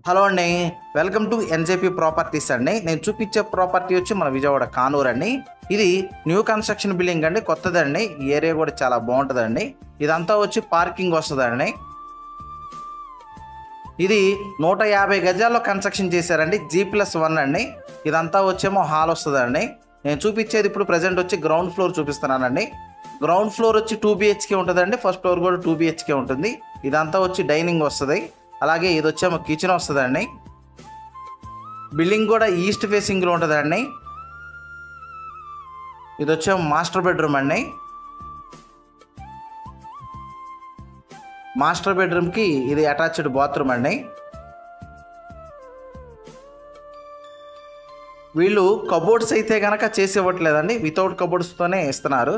Hello అండి, welcome to NJP properties అండి. నేను చూపించే ప్రాపర్టీ వచ్చి మన విజయవాడ కానూరు అండి. ఇది న్యూ కన్స్ట్రక్షన్ బిల్డింగ్ అండి, కొత్తదండి. ఈ ఏరియా కూడా చాలా బాగుంటుందండి. ఇదంతా వచ్చి పార్కింగ్ వస్తుందండి. ఇది 150 గజాల్లో కన్స్ట్రక్షన్ చేశారండి, G+1 అండి. ఇదంతా వచ్చేమో హాల్ వస్తుందండి. నేను చూపించేది ఇప్పుడు ప్రజెంట్ వచ్చి గ్రౌండ్ ఫ్లోర్ చూపిస్తున్నానండి. గ్రౌండ్ ఫ్లోర్ వచ్చి 2 BHK ఉంటుందండి, ఫస్ట్ ఫ్లోర్ కూడా 2 BHK ఉంటుంది. ఇదంతా వచ్చి డైనింగ్ వస్తుంది. అలాగే ఇది వచ్చేమో కిచెన్ వస్తుందండి. బిల్డింగ్ కూడా ఈస్ట్ ఫేసింగ్లో ఉంటుందండి. ఇది వచ్చేమో మాస్టర్ బెడ్రూమ్ అండి. మాస్టర్ బెడ్రూమ్కి ఇది అటాచ్డ్ బాత్రూమ్ అండి. వీళ్ళు కబోర్డ్స్ అయితే కనుక చేసి ఇవ్వట్లేదండి, వితౌట్ కబోర్డ్స్తోనే ఇస్తున్నారు.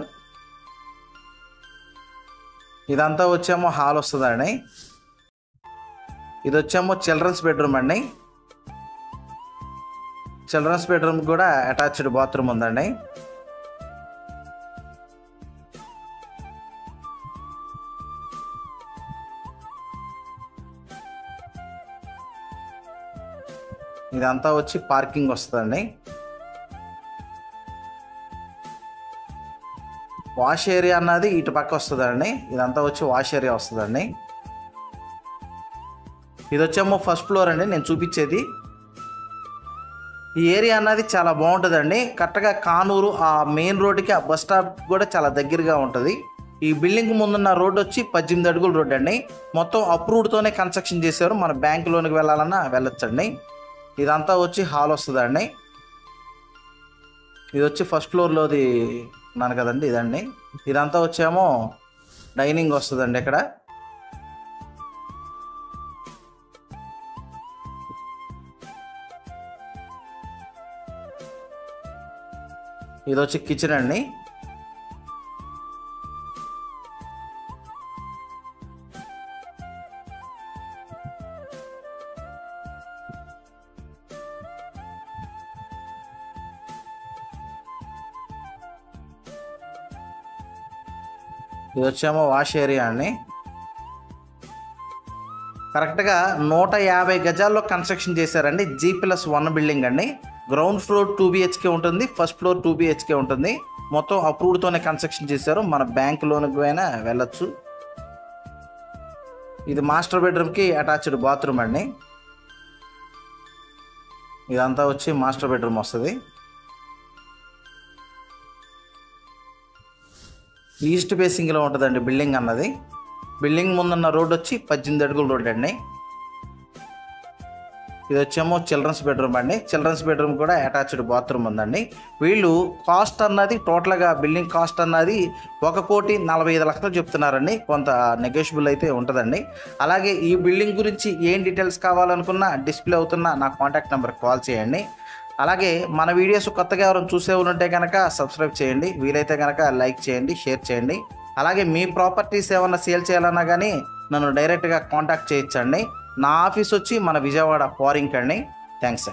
ఇదంతా వచ్చేమో హాల్ వస్తుందండి. ఇది వచ్చేమో చిల్డ్రన్స్ బెడ్రూమ్ అండి. చిల్డ్రన్స్ బెడ్రూమ్ కూడా అటాచ్డ్ బాత్రూమ్ ఉందండి. ఇదంతా వచ్చి పార్కింగ్ వస్తుందండి. వాష్ ఏరియా అన్నది ఇటు పక్క వస్తుందండి. ఇదంతా వచ్చి వాష్ ఏరియా వస్తుందండి. ఇది వచ్చేమో ఫస్ట్ ఫ్లోర్ అండి నేను చూపించేది. ఈ ఏరియా అన్నది చాలా బాగుంటుందండి. కరెక్ట్గా కానూరు ఆ మెయిన్ రోడ్డుకి ఆ బస్ స్టాప్ కూడా చాలా దగ్గరగా ఉంటుంది. ఈ బిల్డింగ్ ముందున్న రోడ్డు వచ్చి 18 అడుగుల రోడ్డు అండి. మొత్తం అప్రూవ్డ్తోనే కన్స్ట్రక్షన్ చేశారు. మన బ్యాంక్ లోనికి వెళ్ళాలన్నా వెళ్ళొచ్చండి. ఇదంతా వచ్చి హాల్ వస్తుందండి. ఇది వచ్చి ఫస్ట్ ఫ్లోర్లోది ఉన్నాను కదండి, ఇదండి. ఇదంతా వచ్చేమో డైనింగ్ వస్తుందండి. ఇక్కడ ఇది వచ్చి కిచెన్ అండి. ఇది వచ్చేమో వాష్ ఏరియా అండి. కరెక్ట్గా 150 గజాల్లో కన్స్ట్రక్షన్ చేశారండి. G+1 బిల్డింగ్ అండి. గ్రౌండ్ ఫ్లోర్ 2 BHK ఉంటుంది, ఫస్ట్ ఫ్లోర్ 2 BHK ఉంటుంది. మొత్తం అప్రూవ్డ్తోనే కన్స్ట్రక్షన్ చేశారు. మన బ్యాంక్ లోనికి అయినా వెళ్ళొచ్చు. ఇది మాస్టర్ బెడ్రూమ్కి అటాచ్డ్ బాత్రూమ్ అండి. ఇదంతా వచ్చి మాస్టర్ బెడ్రూమ్ వస్తుంది. ఈస్ట్ ఫేసింగ్లో ఉంటుందండి బిల్డింగ్ అన్నది. బిల్డింగ్ ముందున్న రోడ్ వచ్చి 18 అడుగుల రోడ్ అండి. ఇది వచ్చేమో చిల్డ్రన్స్ బెడ్రూమ్ అండి. చిల్డ్రన్స్ బెడ్రూమ్ కూడా అటాచ్డ్ బాత్రూమ్ ఉందండి. వీళ్ళు కాస్ట్ అన్నది టోటల్గా బిల్డింగ్ కాస్ట్ అన్నది 1,45,00,000 చెప్తున్నారండి. కొంత నెగోషియబుల్ అయితే ఉంటుందండి. అలాగే ఈ బిల్డింగ్ గురించి ఏం డీటెయిల్స్ కావాలనుకున్నా డిస్ప్లే అవుతున్న నా కాంటాక్ట్ నెంబర్కి కాల్ చేయండి. అలాగే మన వీడియోస్ కొత్తగా ఎవరైనా చూసే ఉంటే కనుక సబ్స్క్రైబ్ చేయండి. వీలైతే కనుక లైక్ చేయండి, షేర్ చేయండి. అలాగే మీ ప్రాపర్టీస్ ఏమన్నా సేల్ చేయాలన్నా కానీ నన్ను డైరెక్ట్గా కాంటాక్ట్ చేయొచ్చండి. నా ఆఫీస్ వచ్చి మన విజయవాడ పారింగ్ అండి. థ్యాంక్స్.